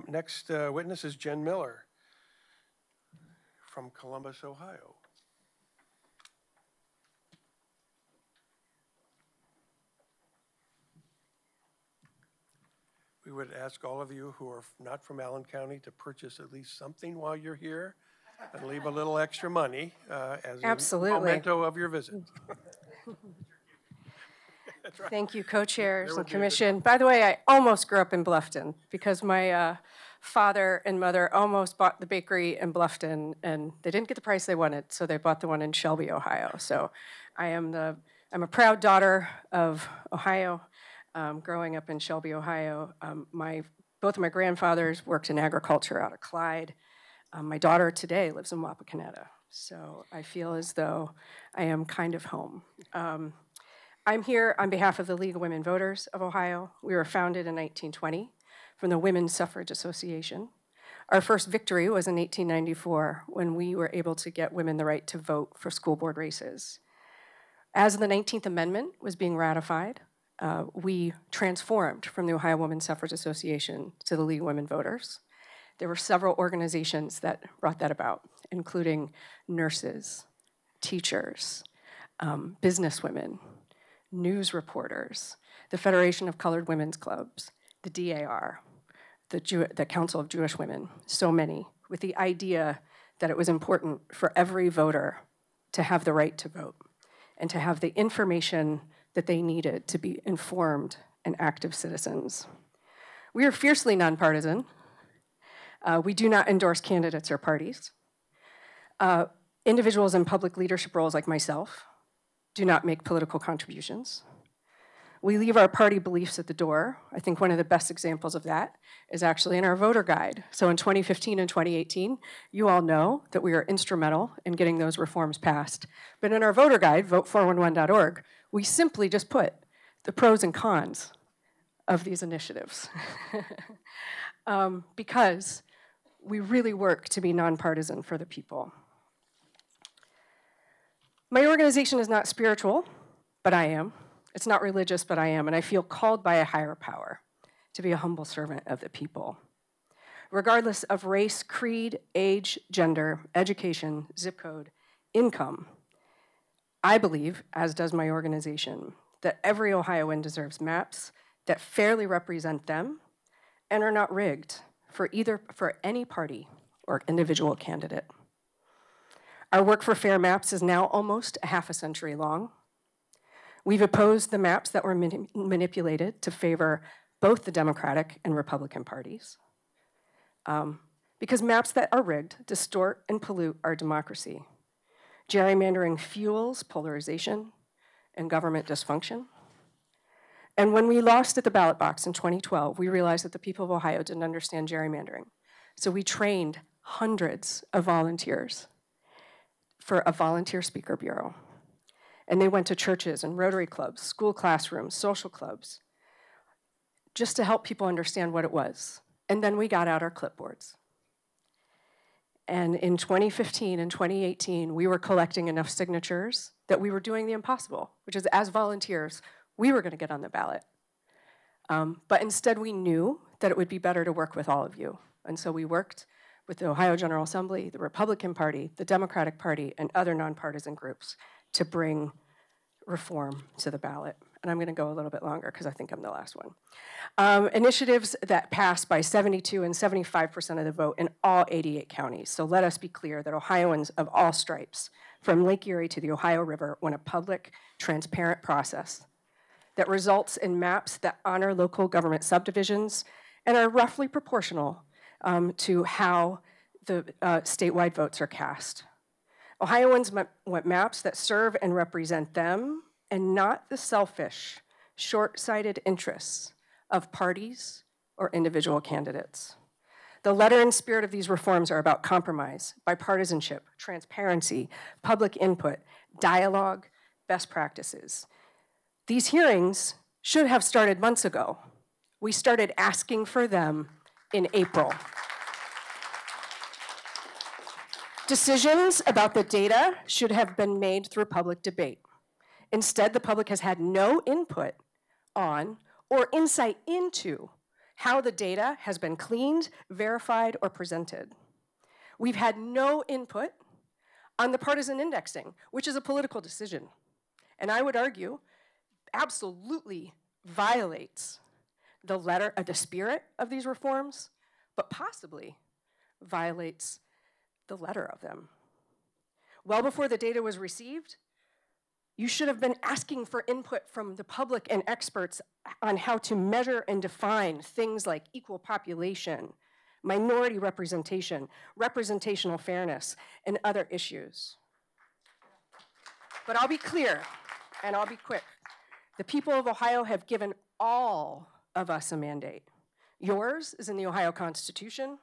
Next witness is Jen Miller from Columbus, Ohio. We would ask all of you who are not from Allen County to purchase at least something while you're here and leave a little extra money as a memento of your visit. That's right. Thank you, co-chairs and commission. By the way, I almost grew up in Bluffton because my father and mother almost bought the bakery in Bluffton, and they didn't get the price they wanted, so they bought the one in Shelby, Ohio. So I'm a proud daughter of Ohio. Growing up in Shelby, Ohio, both of my grandfathers worked in agriculture out of Clyde. My daughter today lives in Wapakoneta, so I feel as though I am kind of home. I'm here on behalf of the League of Women Voters of Ohio. We were founded in 1920 from the Women's Suffrage Association. Our first victory was in 1894 when we were able to get women the right to vote for school board races. As the 19th Amendment was being ratified, we transformed from the Ohio Women's Suffrage Association to the League of Women Voters. There were several organizations that brought that about, including nurses, teachers, businesswomen, news reporters, the Federation of Colored Women's Clubs, the DAR, the Council of Jewish Women, so many, with the idea that it was important for every voter to have the right to vote and to have the information that they needed to be informed and active citizens. We are fiercely nonpartisan. We do not endorse candidates or parties. Individuals in public leadership roles like myself do not make political contributions. We leave our party beliefs at the door. I think one of the best examples of that is actually in our voter guide. So in 2015 and 2018, you all know that we are instrumental in getting those reforms passed. But in our voter guide, vote411.org, we simply just put the pros and cons of these initiatives because we really work to be nonpartisan for the people. My organization is not spiritual, but I am. It's not religious, but I am, and I feel called by a higher power to be a humble servant of the people. Regardless of race, creed, age, gender, education, zip code, income, I believe, as does my organization, that every Ohioan deserves maps that fairly represent them and are not rigged for any party or individual candidate. Our work for fair maps is now almost a half a century long. We've opposed the maps that were manipulated to favor both the Democratic and Republican parties, because maps that are rigged distort and pollute our democracy. Gerrymandering fuels polarization and government dysfunction. And when we lost at the ballot box in 2012, we realized that the people of Ohio didn't understand gerrymandering. So we trained hundreds of volunteers for a volunteer speaker bureau. And they went to churches and Rotary clubs, school classrooms, social clubs, just to help people understand what it was. And then we got out our clipboards. And in 2015 and 2018, we were collecting enough signatures that we were doing the impossible, which is as volunteers, we were gonna get on the ballot. But instead we knew that it would be better to work with all of you. And so we worked with the Ohio General Assembly, the Republican Party, the Democratic Party, and other nonpartisan groups to bring reform to the ballot. And I'm gonna go a little bit longer because I think I'm the last one. Initiatives that passed by 72 and 75% of the vote in all 88 counties. So let us be clear that Ohioans of all stripes, from Lake Erie to the Ohio River, want a public, transparent process that results in maps that honor local government subdivisions and are roughly proportional to how the statewide votes are cast. Ohioans want maps that serve and represent them and not the selfish, short-sighted interests of parties or individual candidates. The letter and spirit of these reforms are about compromise, bipartisanship, transparency, public input, dialogue, best practices. These hearings should have started months ago. We started asking for them in April. Decisions about the data should have been made through public debate. Instead, the public has had no input on or insight into how the data has been cleaned, verified, or presented. We've had no input on the partisan indexing, which is a political decision. And I would argue absolutely violates the letter of the spirit of these reforms, but possibly violates the letter of them. Well before the data was received, you should have been asking for input from the public and experts on how to measure and define things like equal population, minority representation, representational fairness, and other issues. But I'll be clear, and I'll be quick. The people of Ohio have given all of us a mandate. Yours is in the Ohio Constitution.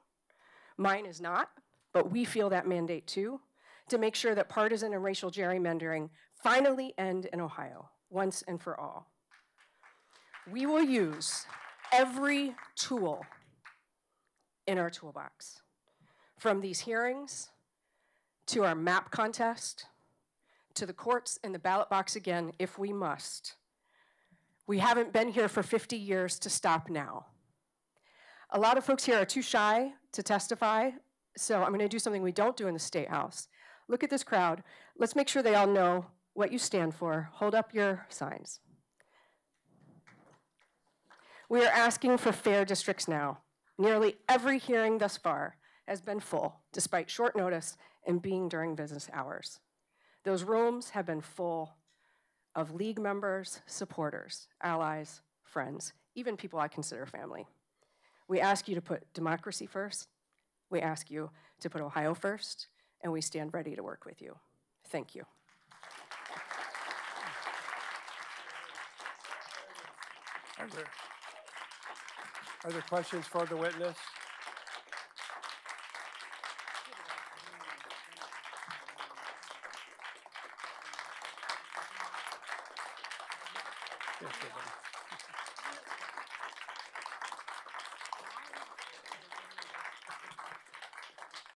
Mine is not, but we feel that mandate too, to make sure that partisan and racial gerrymandering finally end in Ohio, once and for all. We will use every tool in our toolbox, from these hearings, to our map contest, to the courts and the ballot box again, if we must. We haven't been here for 50 years to stop now. A lot of folks here are too shy to testify, so I'm gonna do something we don't do in the State House. Look at this crowd. Let's make sure they all know what you stand for. Hold up your signs. We are asking for fair districts now. Nearly every hearing thus far has been full, despite short notice and being during business hours. Those rooms have been full of league members, supporters, allies, friends, even people I consider family. We ask you to put democracy first. We ask you to put Ohio first, and we stand ready to work with you. Thank you. Are there questions for the witness? Yes,